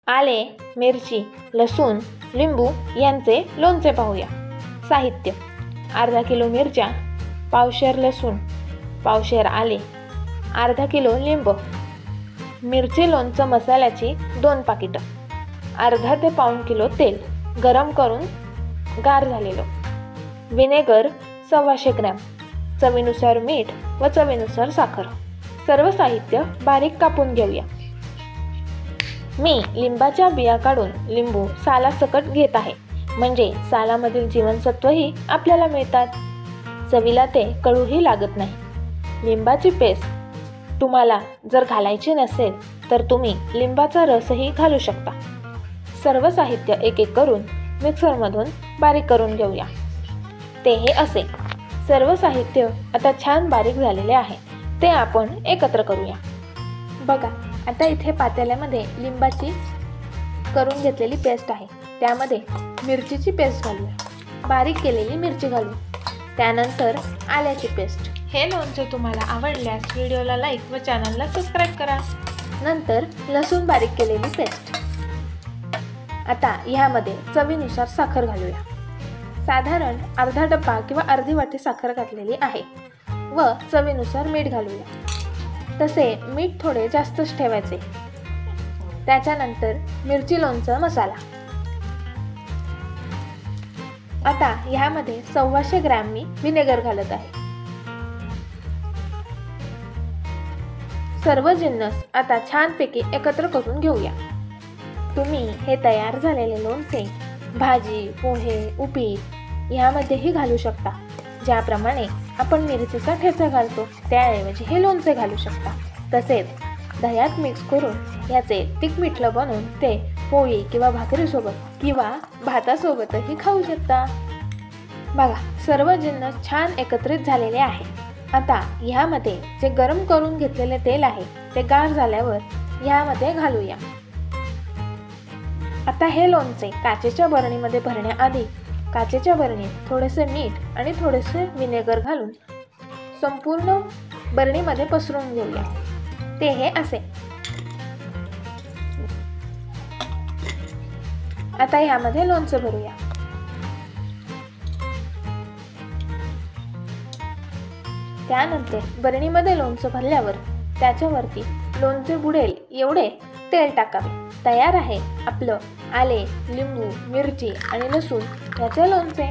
आले, मिरची, लसूण, लिंबू यांचे लोणचे पाहूया. साहित्य: अर्धा किलो मिरच्या, पावशेर लसूण, पावशेर आले, अर्धा किलो लिंब, मिरची लोणचं मसाल्याची 2 पाकिटं, अर्धा ते पाऊण किलो तेल गरम करून गार झालेलं, व्हिनेगर 125 ग्रॅम, चवीनुसार मीठ व चवीनुसार साखर. सर्व साहित्य बारीक कापून घेऊया. मी लिंबाच्या बिया काढून लिंबू सालासकट घेत आहे, म्हणजे सालामधील जीवनसत्वही आपल्याला मिळतात. चवीला ते कडूही लागत नाही. लिंबाची पेस्ट तुम्हाला जर घालायची नसेल तर तुम्ही लिंबाचा रसही घालू शकता. सर्व साहित्य एक एक करून मिक्सरमधून बारीक करून घेऊया. ते हे असे. सर्व साहित्य आता छान बारीक झालेले आहे, ते आपण एकत्र करूया. बघा, आता इथे पातेल्यामध्ये लिंबाची करून घेतलेली पेस्ट आहे, त्यामध्ये मिरचीची पेस्ट घालूया. बारीक केलेली मिरची घालू. त्यानंतर आल्याची पेस्ट. हे लोणचे तुम्हाला आवडल्यास व्हिडिओला लाईक व चॅनलला सबस्क्राईब करा. नंतर लसूण बारीक केलेली पेस्ट. आता ह्यामध्ये चवीनुसार साखर घालूया. साधारण अर्धा डब्बा किंवा अर्धी वाटी साखर घातलेली आहे व चवीनुसार मीठ घालूया. तसे मीठ थोडे जास्तच ठेवायचे. त्याच्यानंतर मिरची लोणचं मसाला. आता ह्यामध्ये 125 ग्रॅम मी व्हिनेगर घालत आहे. सर्व जिन्नस आता छानपैकी एकत्र करून घेऊया. तुम्ही हे तयार झालेले लोणचे भाजी, पोहे, उपीट यामध्येही घालू शकता. ज्याप्रमाणे आपण मिरचीचा ठेचा घालतो त्याऐवजी हे लोणचे घालू शकता. तसेच दह्यात मिक्स करून याचे तिखमिठलं बनवून ते पोळी किंवा भाकरीसोबत किंवा भातासोबतही खाऊ शकता. बघा, सर्व जिन्नस छान एकत्रित झालेले आहे. आता ह्यामध्ये जे गरम करून घेतलेले तेल आहे ते गार झाल्यावर ह्यामध्ये घालूया. आता हे लोणचे काचेच्या बरणीमध्ये भरण्याआधी काचेच्या बरणीत थोडेसे मीठ आणि थोडेसे व्हिनेगर घालून संपूर्ण बरणीमध्ये पसरून घेऊया. ते हे असे. आता ह्यामध्ये लोणचं भरूया. त्यानंतर बरणीमध्ये लोणचं भरल्यावर त्याच्यावरती लोणचे बुडेल एवढे तेल टाकावे. तयार आहे आपलं आले, लिंबू, मिरची आणि लसूण याचे लोणचे.